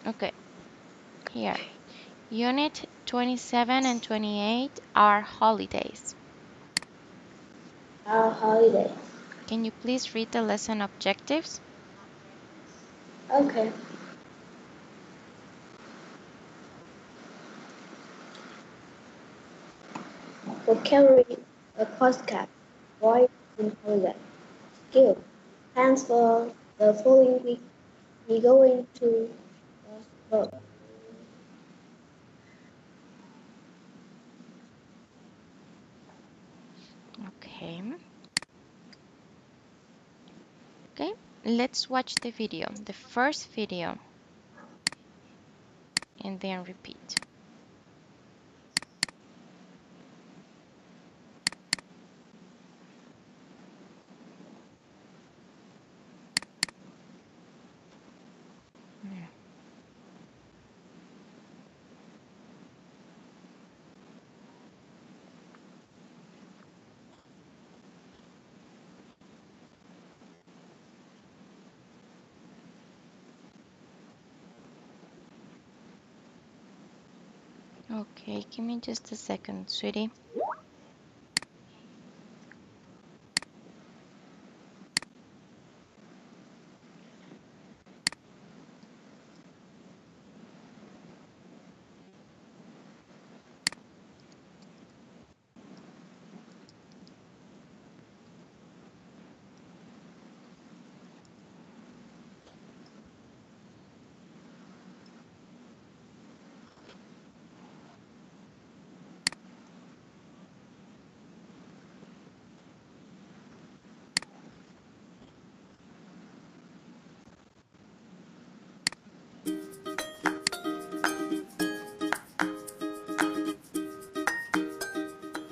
Okay, here. Unit 27 and 28 are holidays. Our holiday. Can you please read the lesson objectives? Okay. Vocabulary, a postcard, voice in holiday. Skill. Plans for the following week. We going to work. Okay. Okay, let's watch the video, the first video, and then repeat. Okay, give me just a second, sweetie.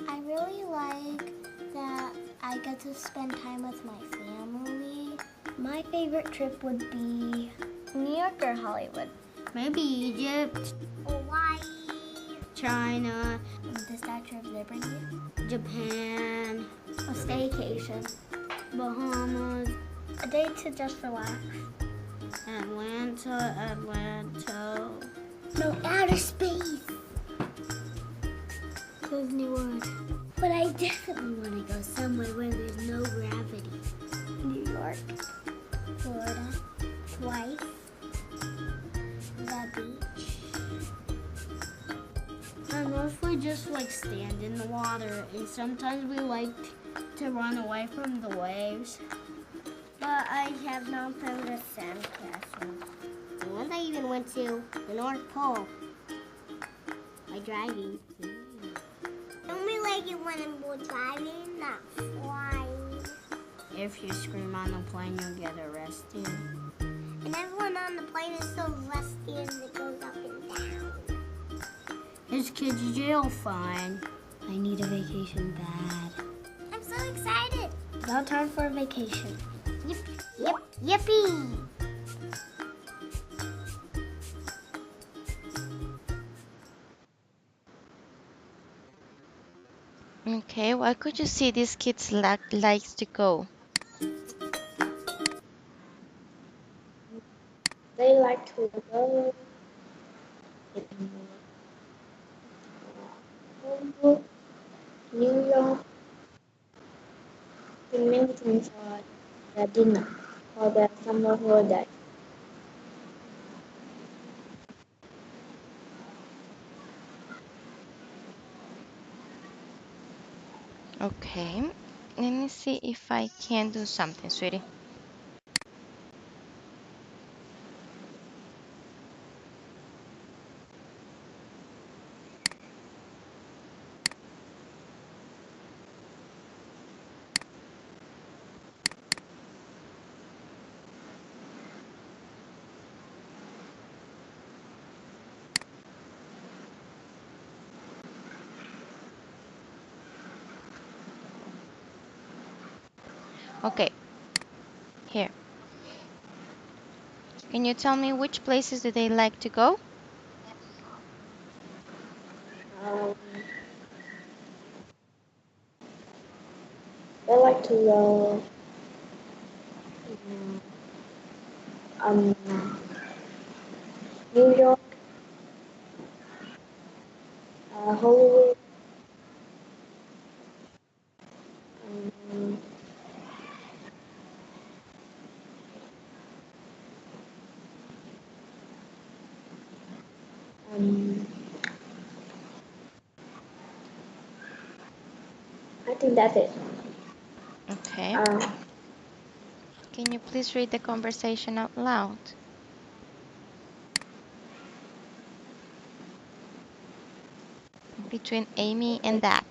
I really like that I get to spend time with my family. My favorite trip would be New York or Hollywood. Maybe Egypt, Hawaii, China, the Statue of Liberty, Japan, a staycation, Bahamas, a day to just relax. Atlanta. No, outer space. Disney World. But I definitely want to go somewhere where there's no gravity. New York, Florida, twice, the beach. I mostly just like stand in the water, and sometimes we like to run away from the waves. But I have not been to sandcastle. And once I even went to the North Pole by driving. I only like it when I'm driving, not flying. If you scream on the plane, you'll get arrested. And everyone on the plane is so rusty and it goes up and down. His kid's jail fine. I need a vacation bad. I'm so excited. Now time for a vacation. Yippee! Okay, where could you see these kids likes to go? They like to go in Hollywood, New York, Wilmington for their dinner for their summer holiday. Okay, let me see if I can do something, sweetie. Okay, here. Can you tell me which places do they like to go? Um, they like to go um, New York, Hollywood, um, um, I think that's it. Okay. Uh, Can you please read the conversation out loud between Amy and okay. Dad?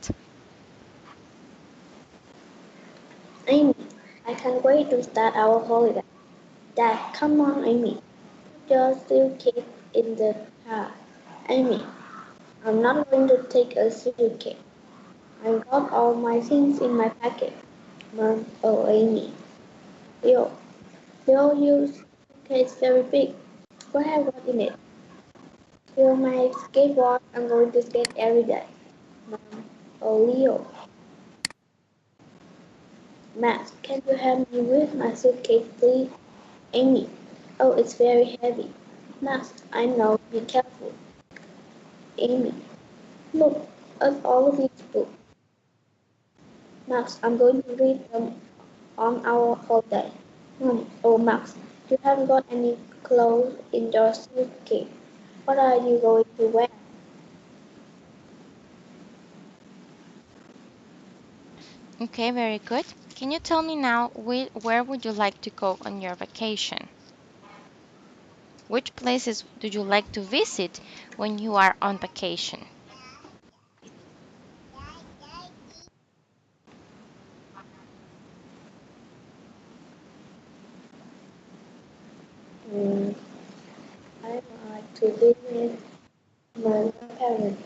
Amy, I can't wait to start our holiday. Dad, come on, Amy. Put your suitcase in the car. Amy, I'm not going to take a suitcase. I got all my things in my packet. Mom, oh, Amy. Yo, your suitcase is very big. What have I got in it? You're my skateboard. I'm going to skate every day. Mom, oh, Leo. Max, can you help me with my suitcase, please? Amy, oh, it's very heavy. Max, I know. Be careful. Amy, look at all of these books. Max, I'm going to read them on our holiday. Oh, Max, you haven't got any clothes in your suitcase. What are you going to wear? Okay, very good. Can you tell me now where would you like to go on your vacation? Which places do you like to visit when you are on vacation? Mm, I like to visit my grandparents.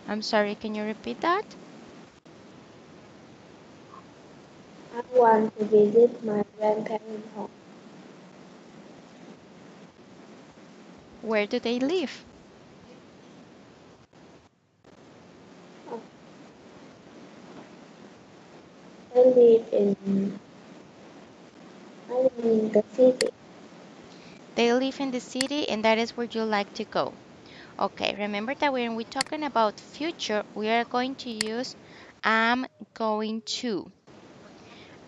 I'm sorry, can you repeat that? I want to visit my grandparents' home. Where do they live? Oh, I live in I live in the city. They live in the city and that is where you like to go. Okay, remember that when we're talking about future, we are going to use I'm going to.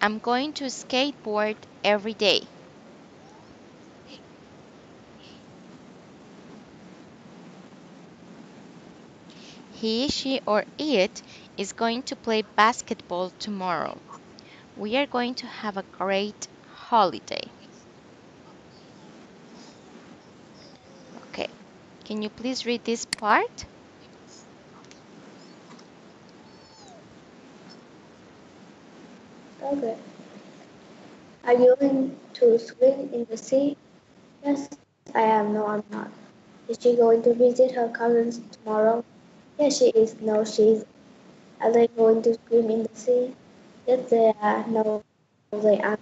I'm going to skateboard every day. He, she, or it is going to play basketball tomorrow. We are going to have a great holiday. Okay, can you please read this part? Okay. Are you going to swim in the sea? Yes, I am. No, I'm not. Is she going to visit her cousins tomorrow? Yes, she is. No, she is. Are they going to swim in the sea? Yes, they are. No, they aren't.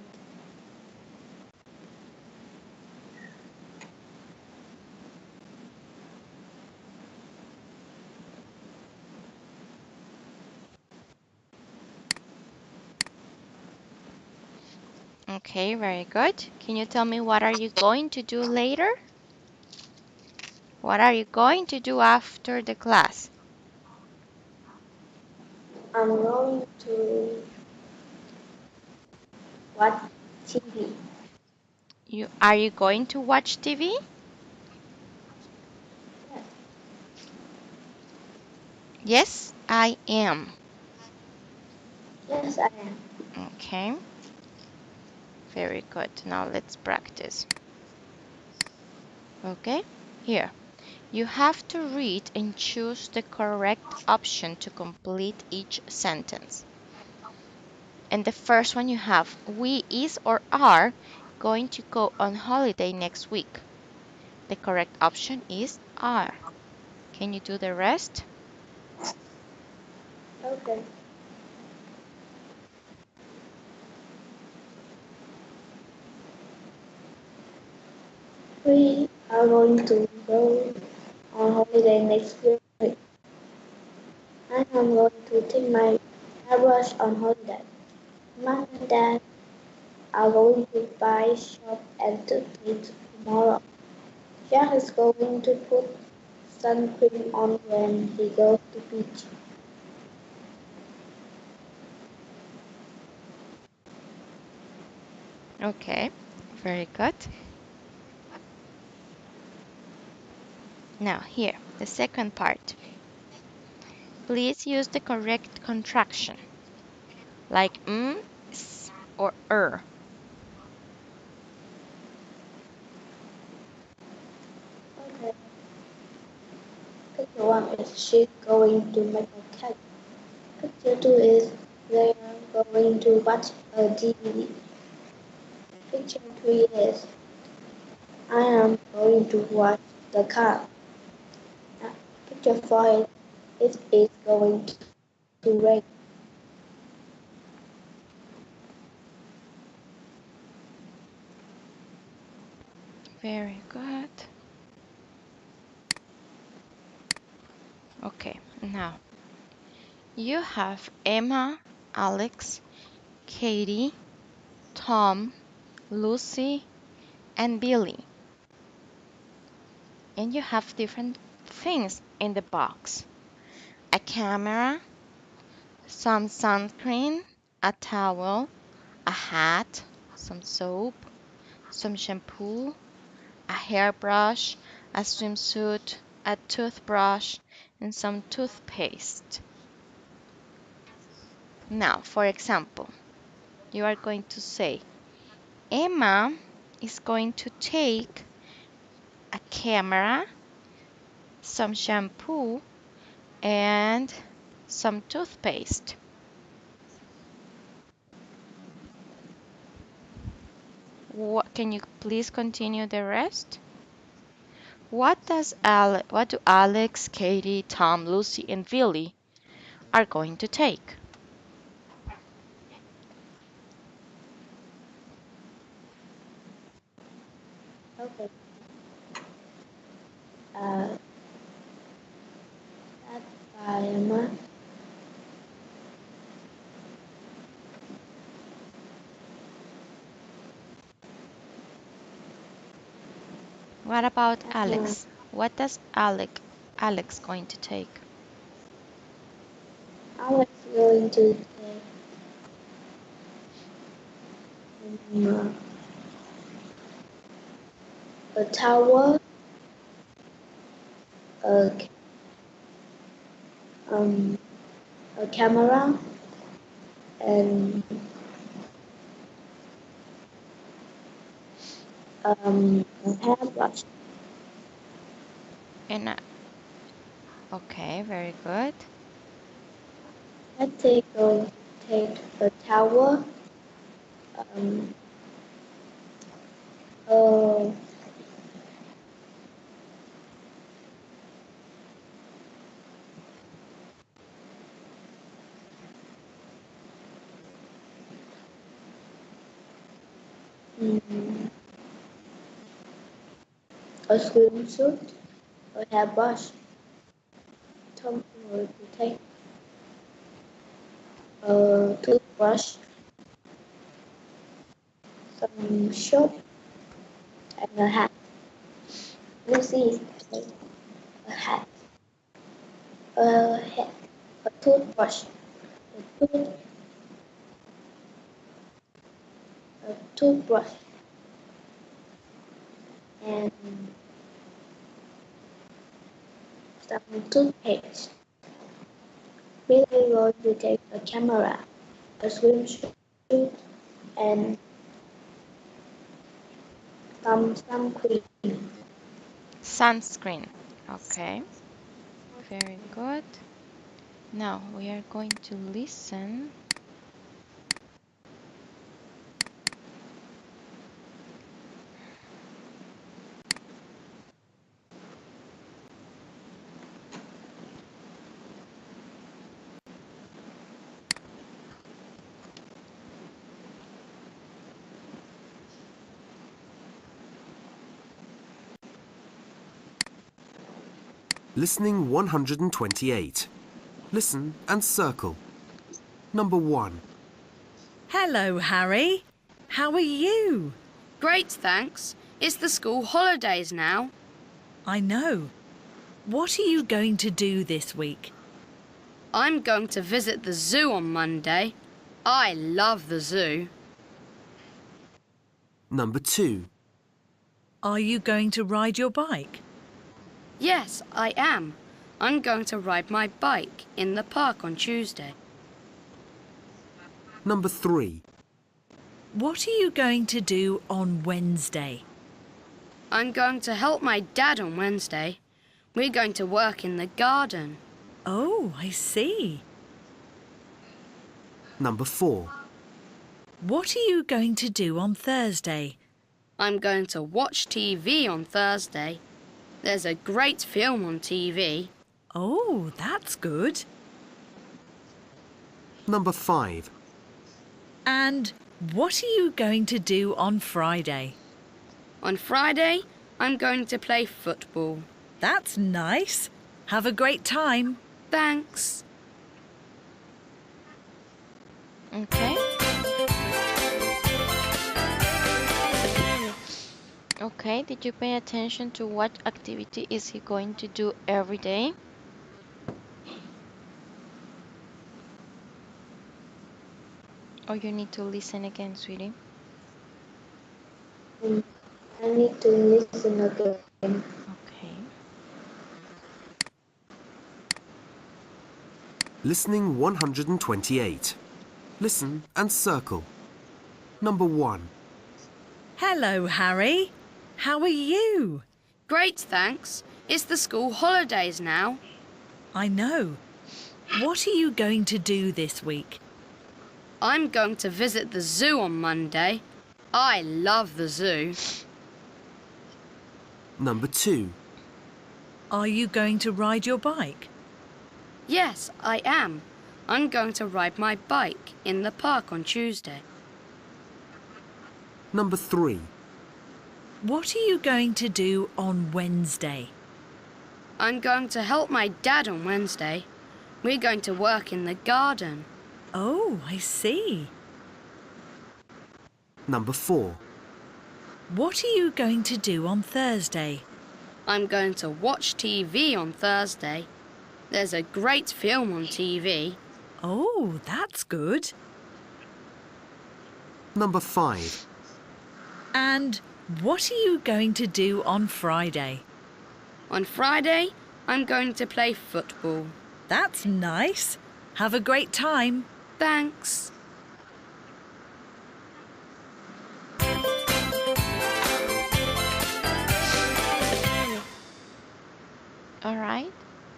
Okay, very good. Can you tell me what are you going to do later? What are you going to do after the class? I'm going to watch TV. Are you going to watch TV? Yes, Yes, I am. yes, I am. Okay, very good. Now let's practice. Okay, here. You have to read and choose the correct option to complete each sentence. And the first one you have, we is or are going to go on holiday next week. The correct option is are. Can you do the rest? Okay. We are going to go on holiday next week. And I'm going to take my hairbrush on holiday. Mom and Dad are going to buy shop and toothpaste tomorrow. Jack is going to put sunscreen on when he goes to beach. Okay, very good. Now here, the second part. Please use the correct contraction, like s, or Okay. Picture 1 is she's going to make a cake. Picture 2 is they are going to watch a DVD. Picture 3 is I am going to wash the car. Picture 4 is it is going to rain. Very good. Okay, now you have Emma, Alex, Katie, Tom, Lucy, and Billy. And you have different things in the box. A camera, some sunscreen, a towel, a hat, some soap, some shampoo, a hairbrush, a swimsuit, a toothbrush, and some toothpaste. Now, for example, you are going to say, Emma is going to take a camera, some shampoo, and some toothpaste. Can you please continue the rest? What do Alex, Katie, Tom, Lucy, and Billy are going to take? Okay. Uh, that's by Emma. What about Uh, Alex? What does Alex going to take? Alex is going to take a towel, a, um, a camera, and a hairbrush. And okay, very good. I think going to take a towel, um, a, mm, a swimsuit, a hairbrush. Tom going to take a toothbrush, some soap, and a hat. Lucy is taking a hat, a a toothbrush, a, tooth, a toothbrush, and some toothpaste. Billy is going to take a camera, a swimsuit, and some sun cream. Sunscreen. Okay, very good. Now we are going to listen. Listening 128. Listen and circle. Number 1. Hello, Harry. How are you? Great, thanks. It's the school holidays now. I know. What are you going to do this week? I'm going to visit the zoo on Monday. I love the zoo. Number 2. Are you going to ride your bike? Yes, I am. I'm going to ride my bike in the park on Tuesday. Number 3. What are you going to do on Wednesday? I'm going to help my dad on Wednesday. We're going to work in the garden. Oh, I see. Number 4. What are you going to do on Thursday? I'm going to watch TV on Thursday. There's a great film on TV. Oh, that's good. Number 5. And what are you going to do on Friday? On Friday, I'm going to play football. That's nice. Have a great time. Thanks. Okay. Okay, did you pay attention to what activity is he going to do every day? Or you need to listen again, sweetie? I need to listen again. Okay. Listening 128. Listen and circle. Number 1. Hello, Harry. How are you? Great, thanks. It's the school holidays now. I know. What are you going to do this week? I'm going to visit the zoo on Monday. I love the zoo. Number 2. Are you going to ride your bike? Yes, I am. I'm going to ride my bike in the park on Tuesday. Number 3. What are you going to do on Wednesday? I'm going to help my dad on Wednesday. We're going to work in the garden. Oh, I see. Number 4. What are you going to do on Thursday? I'm going to watch TV on Thursday. There's a great film on TV. Oh, that's good. Number 5. And what are you going to do on Friday? On Friday, I'm going to play football. That's nice. Have a great time. Thanks. All right.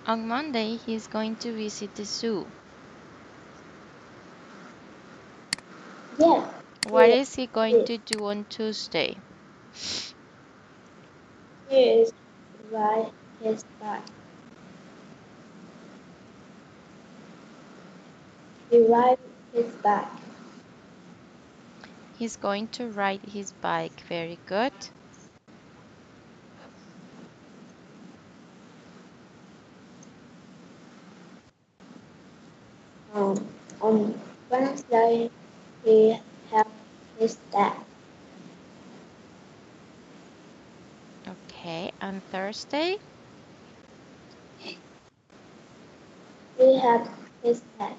On Monday, he's going to visit the zoo. Yes. What is he going to do on Tuesday? He is ride his bike. He rides his bike. He's going to ride his bike. Very good. On Wednesday, he helps his dad. Okay. On Thursday? He helps his dad.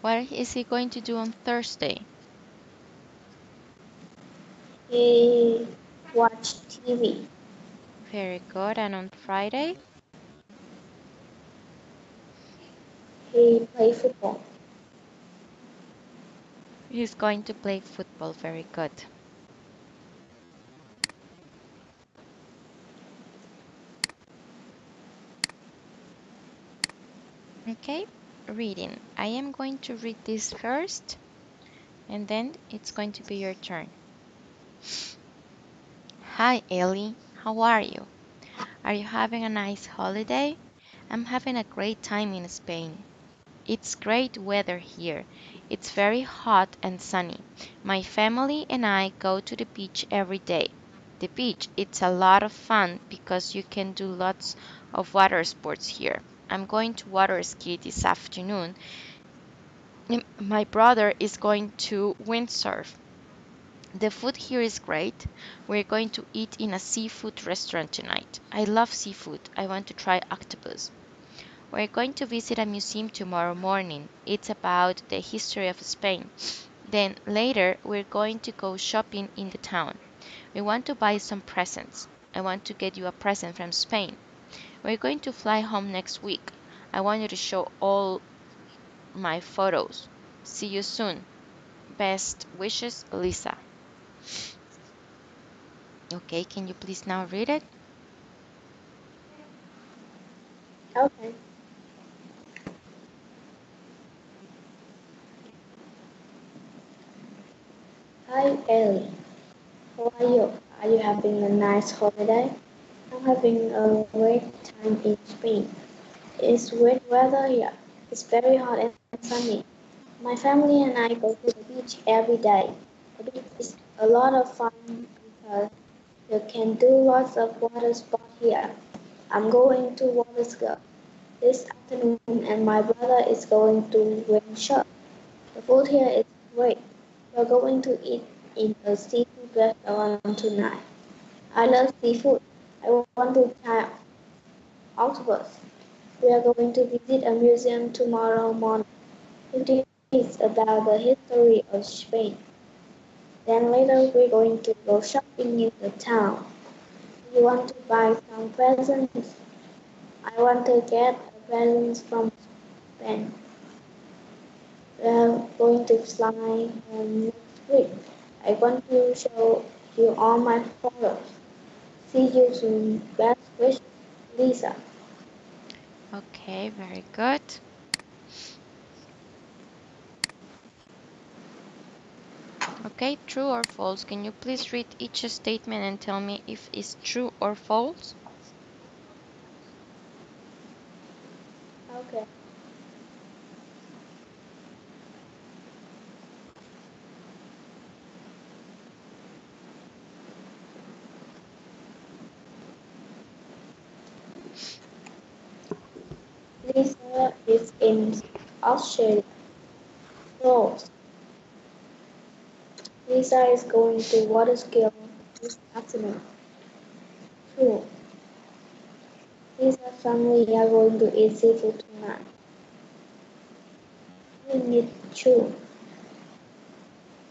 What is he going to do on Thursday? He watch TV. Very good. And on Friday? He play football. He's going to play football. Very good. Okay, reading. I am going to read this first, and then it's going to be your turn. Hi, Ellie. How are you? Are you having a nice holiday? I'm having a great time in Spain. It's great weather here. It's very hot and sunny. My family and I go to the beach every day. The beach, it's a lot of fun because you can do lots of water sports here. I'm going to water ski this afternoon. My brother is going to windsurf. The food here is great. We're going to eat in a seafood restaurant tonight. I love seafood. I want to try octopus. We're going to visit a museum tomorrow morning. It's about the history of Spain. Then later, we're going to go shopping in the town. We want to buy some presents. I want to get you a present from Spain. We're going to fly home next week. I want you to show all my photos. See you soon. Best wishes, Lisa. Okay, can you please now read it? Okay. Hi, Ellie. How are you? Are you having a nice holiday? I'm having a great time in Spain. It's wet weather here. It's very hot and sunny. My family and I go to the beach every day. The beach is a lot of fun because you can do lots of water sport here. I'm going to water ski this afternoon and my brother is going to windsurf. The food here is great. We're going to eat in a seafood restaurant tonight. I love seafood. I want to try octopus. We are going to visit a museum tomorrow morning. It is about the history of Spain. Then later we're going to go shopping in the town. We want to buy some presents. I want to get a present from Spain. We are going to fly home next week. I want to show you all my photos. See you soon. Best wishes, Lisa. Okay, very good. Okay, true or false? Can you please read each statement and tell me if it's true or false? Okay. Lisa is in Australia. False. Lisa is going to water ski this afternoon. True. Lisa's family are going to eat seafood tonight. It true.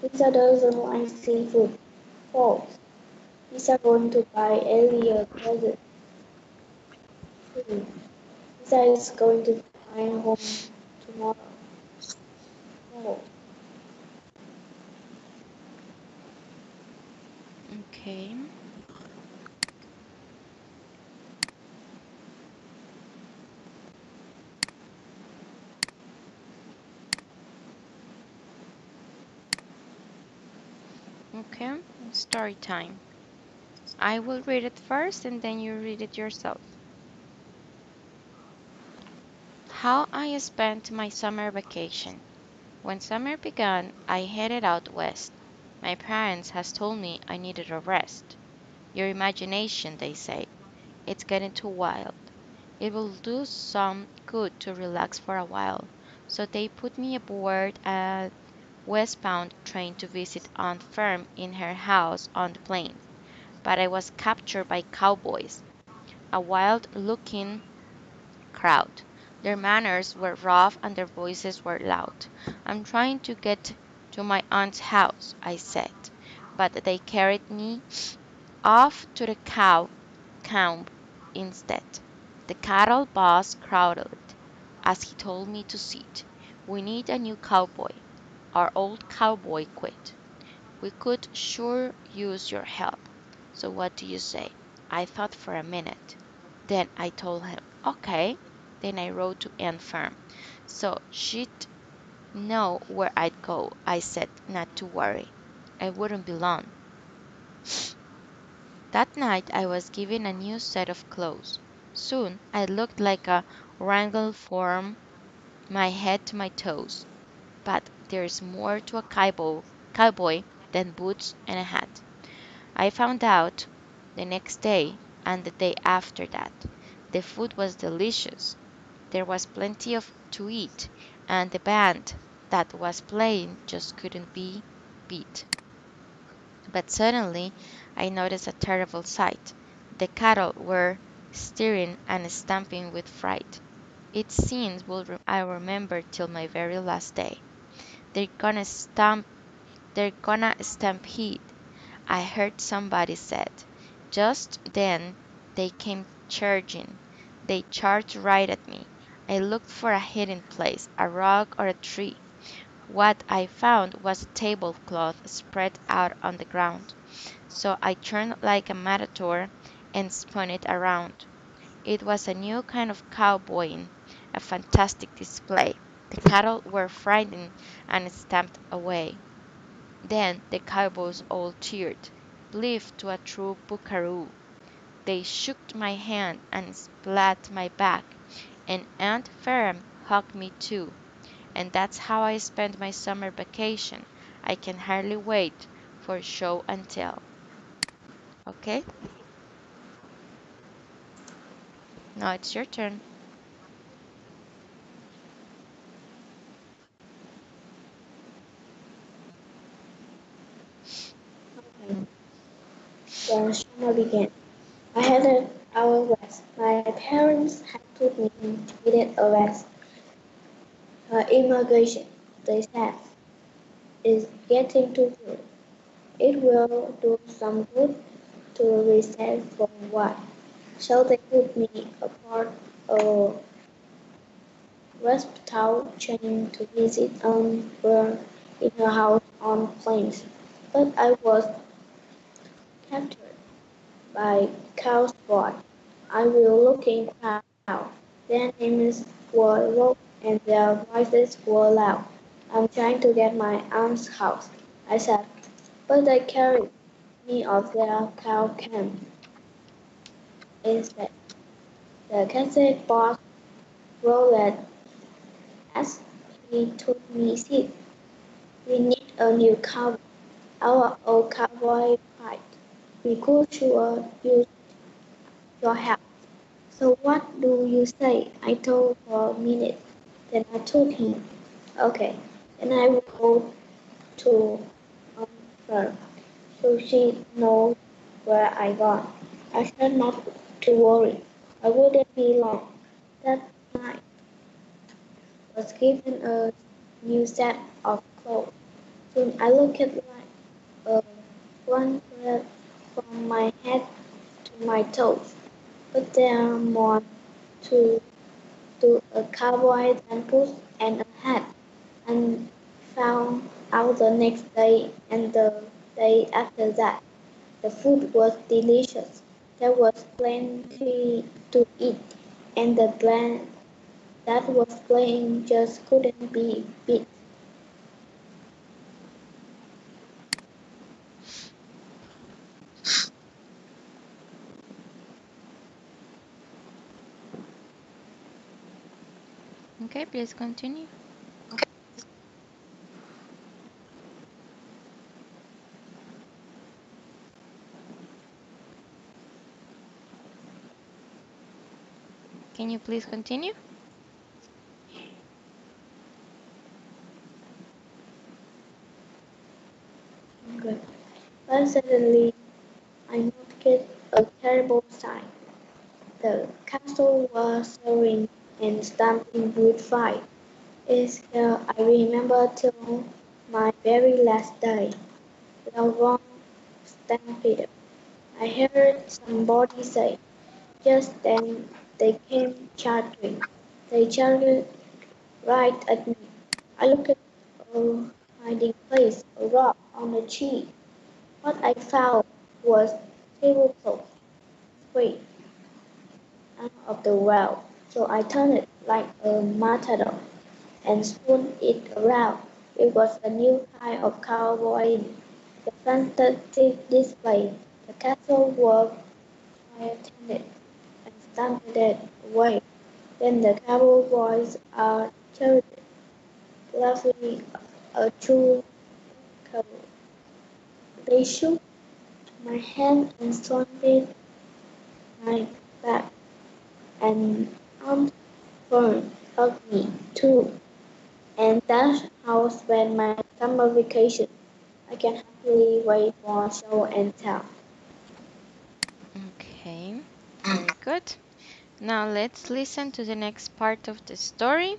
Lisa doesn't like seafood. False. Lisa going to buy Ellie a present. True. Lisa is going to fly home tomorrow. False. Okay. Okay, story time. I will read it first and then you read it yourself. How I spent my summer vacation. When summer began, I headed out west. My parents has told me I needed a rest. Your imagination, they say. It's getting too wild. It will do some good to relax for a while. So they put me aboard a westbound train to visit Aunt Firm in her house on the plains. But I was captured by cowboys, a wild-looking crowd. Their manners were rough and their voices were loud. I'm trying to get to my aunt's house, I said, but they carried me off to the cow camp instead. The cattle boss crowded as he told me to sit. We need a new cowboy. Our old cowboy quit. We could sure use your help. So what do you say? I thought for a minute. Then I told him, okay. Then I wrote to Aunt Firm. So she'd know where I'd go. I said not to worry. I wouldn't be long. That night I was given a new set of clothes. Soon I looked like a wrangle from my head to my toes. But there's more to a cowboy than boots and a hat. I found out the next day and the day after that. The food was delicious. There was plenty of to eat, and the band that was playing just couldn't be beat. But suddenly I noticed a terrible sight. The cattle were stirring and stamping with fright. Its scenes I remember till my very last day. They're gonna stampede, I heard somebody said. Just then they came charging. They charged right at me. I looked for a hiding place, a rock or a tree. What I found was a tablecloth spread out on the ground. So I turned like a matador and spun it around. It was a new kind of cowboying, a fantastic display. The cattle were frightened and stamped away. Then the cowboys all cheered, believed to a true buckaroo. They shook my hand and splat my back, and Aunt Ferrum hugged me too. And that's how I spent my summer vacation. I can hardly wait for show and tell. Okay, now it's your turn. Okay. The summer began. I had an hour rest. My parents had put me in immediate arrest. Immigration, they said, is getting too good. It will do some good to reset for what. So they put me apart a hospital training to visit were in a house on planes. But I was captured by cowboys. I will looking proud. Their names were low and their voices were loud. I'm trying to get my aunt's house, I said, but they carried me off their cow camp instead. The cassette box rolled as he told me, "See, we need a new cowboy." Our old cowboy cried, "We could sure use your help." "So what do you say?" I thought for a minute. Then I told him, "Okay." And I will go to her so she knows where I gone. I said not to worry. I wouldn't be long. That night was given a new set of clothes. Soon I looked like a one from my head to my toes. But there are more to a cowboy than boots and a hat. And found out the next day and the day after that. The food was delicious. There was plenty to eat, and the band that was playing just couldn't be beat. Okay, please continue. Can you please continue? Good. But suddenly I noticed a terrible sight. The castle was soaring and stamping with fire. It's I remember till my very last day. The wrong stampede. I heard somebody say. Just then they came charging. They charged right at me. I looked at a hiding place, a rock on a tree. What I found was tablecloth straight out of the well. So I turned it like a matador and spun it around. It was a new kind of cowboy. The fantastic display. The castle was fire attended and stamped it away. Then the cowboys are charged, laughing a true cow. They shook my hand and stamped my back, and Aunt Fern hugged me too. And that's how I spend my summer vacation. I can happily wait for show and tell. Okay, very good. Now let's listen to the next part of the story.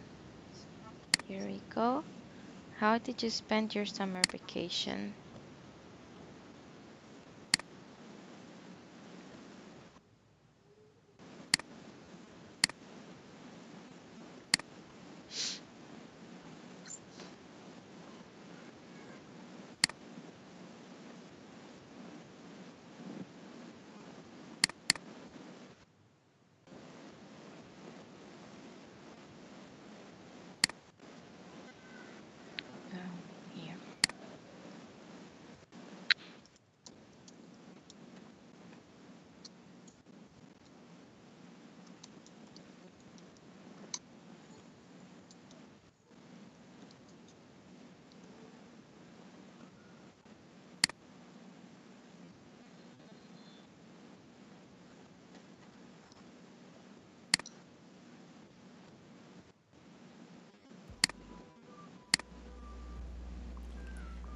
Here we go. How did you spend your summer vacation? Here.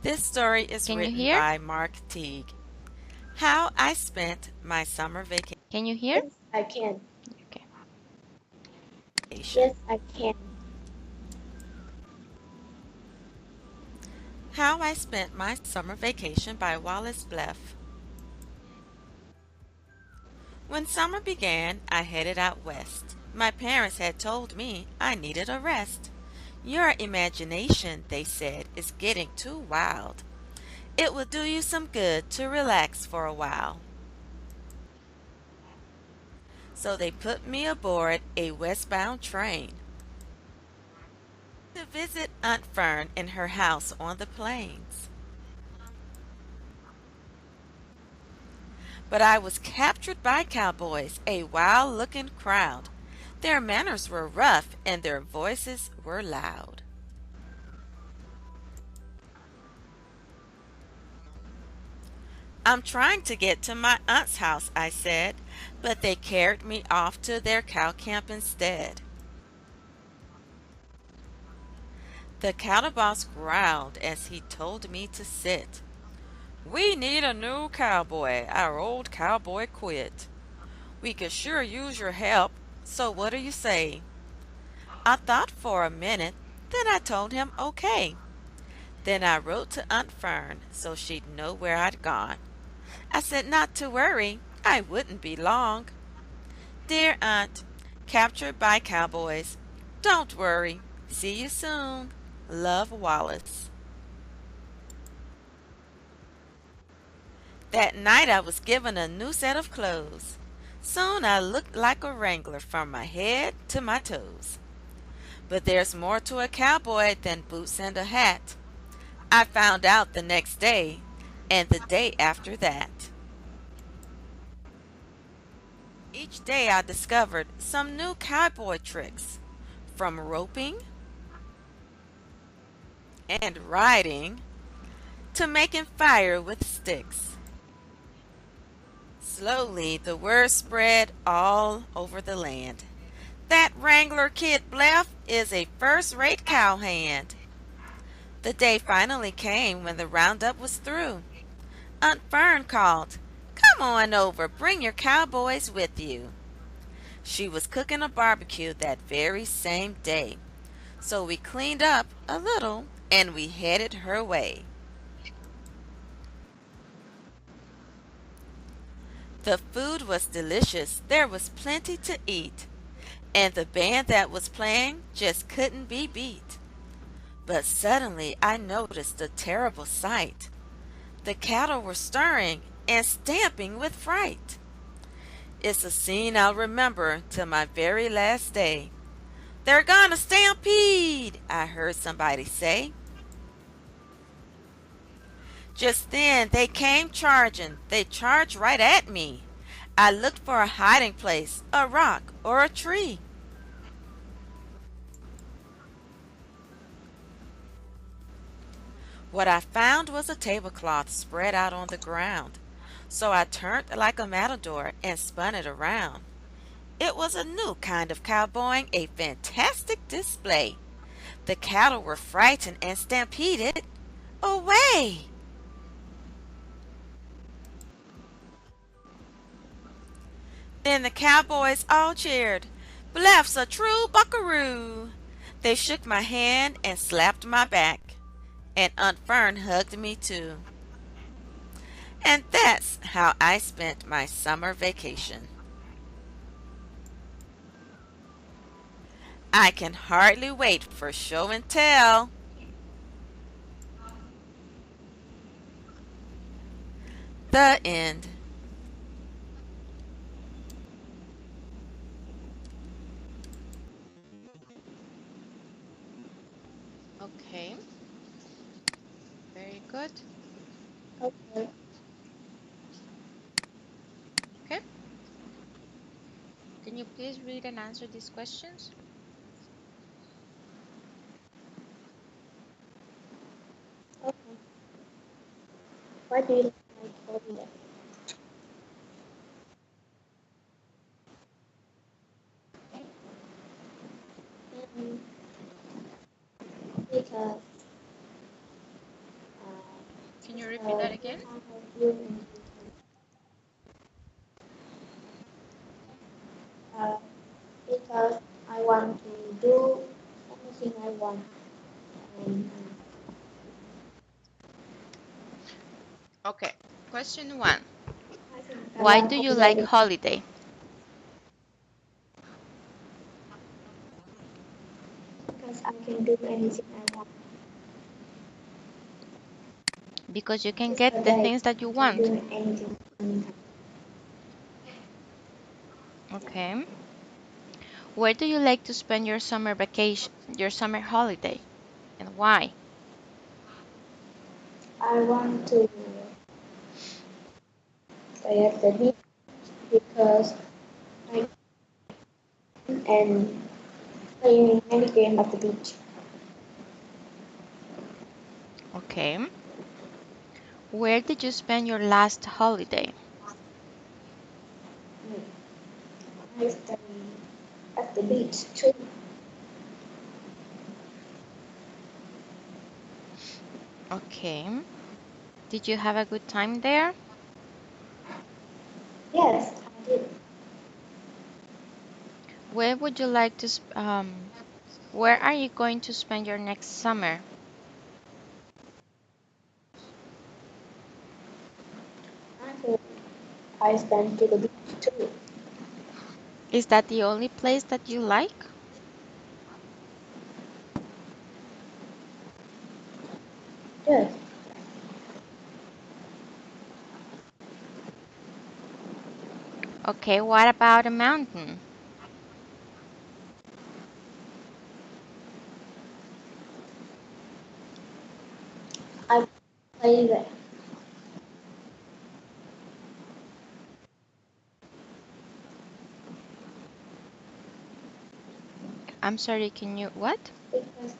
This story is Can you written hear? by Mark Teague. How I spent my summer Can you hear? Yes, I can. Okay. vacation. Yes, I can. How I spent my summer vacation by Wallace Bleff. When summer began, I headed out west. My parents had told me I needed a rest. Your imagination, they said, is getting too wild. It will do you some good to relax for a while. So they put me aboard a westbound train to visit Aunt Fern in her house on the plains. But I was captured by cowboys, a wild-looking crowd. Their manners were rough and their voices were loud. I'm trying to get to my aunt's house, I said, but they carried me off to their cow camp instead. The cattle boss growled as he told me to sit. We need a new cowboy. Our old cowboy quit. We could sure use your help, so what do you say? I thought for a minute, then I told him okay. Then I wrote to Aunt Fern so she'd know where I'd gone. I said not to worry, I wouldn't be long. Dear Aunt, captured by cowboys, don't worry. See you soon. Love, Wallace. That night I was given a new set of clothes. Soon I looked like a wrangler from my head to my toes. But there's more to a cowboy than boots and a hat. I found out the next day and the day after that. Each day I discovered some new cowboy tricks, from roping and riding to making fire with sticks. Slowly the word spread all over the land. That Wrangler Kid Bleff is a first-rate cowhand. The day finally came when the roundup was through. Aunt Fern called, "Come on over, bring your cowboys with you." She was cooking a barbecue that very same day, so we cleaned up a little and we headed her way. The food was delicious, there was plenty to eat, and the band that was playing just couldn't be beat. But suddenly I noticed a terrible sight. The cattle were stirring and stamping with fright. It's a scene I'll remember till my very last day. "They're gonna stampede," I heard somebody say. Just then they came charging. They charged right at me. I looked for a hiding place, a rock or a tree. What I found was a tablecloth spread out on the ground. So I turned like a matador and spun it around. It was a new kind of cowboying, a fantastic display. The cattle were frightened and stampeded away. Then the cowboys all cheered, "Bluff's a true buckaroo." They shook my hand and slapped my back, and Aunt Fern hugged me too. And that's how I spent my summer vacation. I can hardly wait for show and tell. The end. Okay, very good. Okay. Okay, can you please read and answer these questions? Okay. Why do you like holiday? Um, because Can you repeat that you again? have you and uh, because I want to do anything I want. And, Okay, question one. I think I Why like do you holiday like holiday? because I can do anything I want. Because you can It's get a the day. things that you I can want. do anything anytime. Okay. Where do you like to spend your summer vacation, your summer holiday, and why? I want to stay at the beach because I and playing many games at the beach. Okay. Where did you spend your last holiday? I stay at the beach too. Okay. Did you have a good time there? Yes, I did. Where would you like to where are you going to spend your next summer? I think I spent to the beach too. Is that the only place that you like? Yes, Okay, what about a mountain? I play there I'm sorry, can you what? because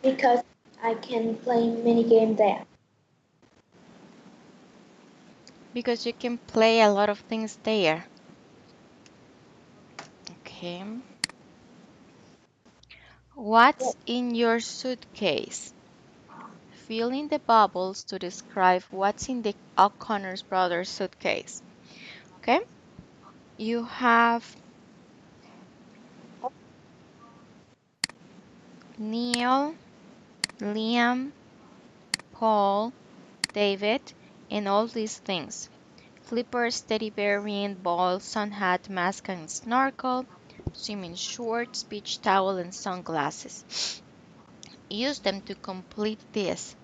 because I can play mini game there. Because you can play a lot of things there. Okay. Yes, What's in your suitcase? Fill in the bubbles to describe what's in the O'Connor's Brothers suitcase. Okay? You have Neil, Liam, Paul, David, and all these things. Flippers, teddy bear, ring, ball, sun hat, mask and snorkel, swimming shorts, beach towel, and sunglasses. Use them to complete this.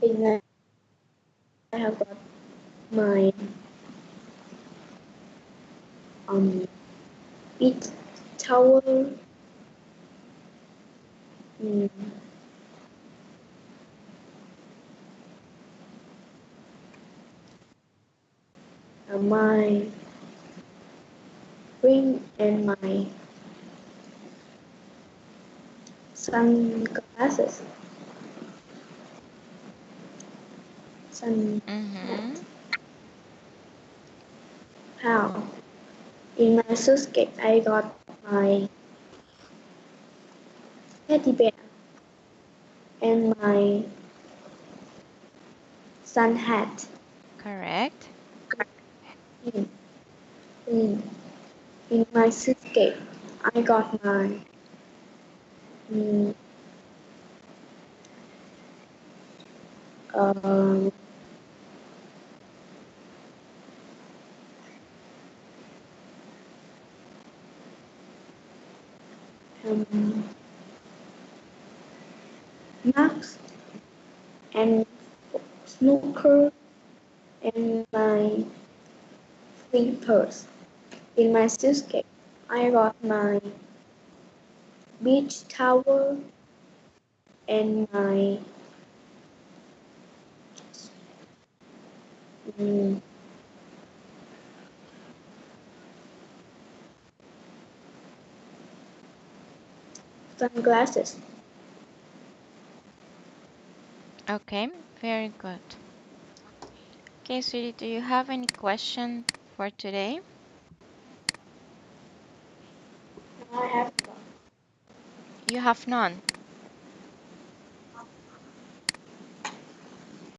and I have got my um beach towel, mm, my ring, and my sunglasses, sun Mm-hmm. hat. How? In my suitcase, I got my teddy bear and my sun hat. Correct. In, in, in my suitcase, I got my mm, um, um, mask and snooker and my slippers. In my suitcase, I got my beach towel and my mm, sunglasses. Okay, very good. Okay, sweetie, do you have any question for today? I have You have none.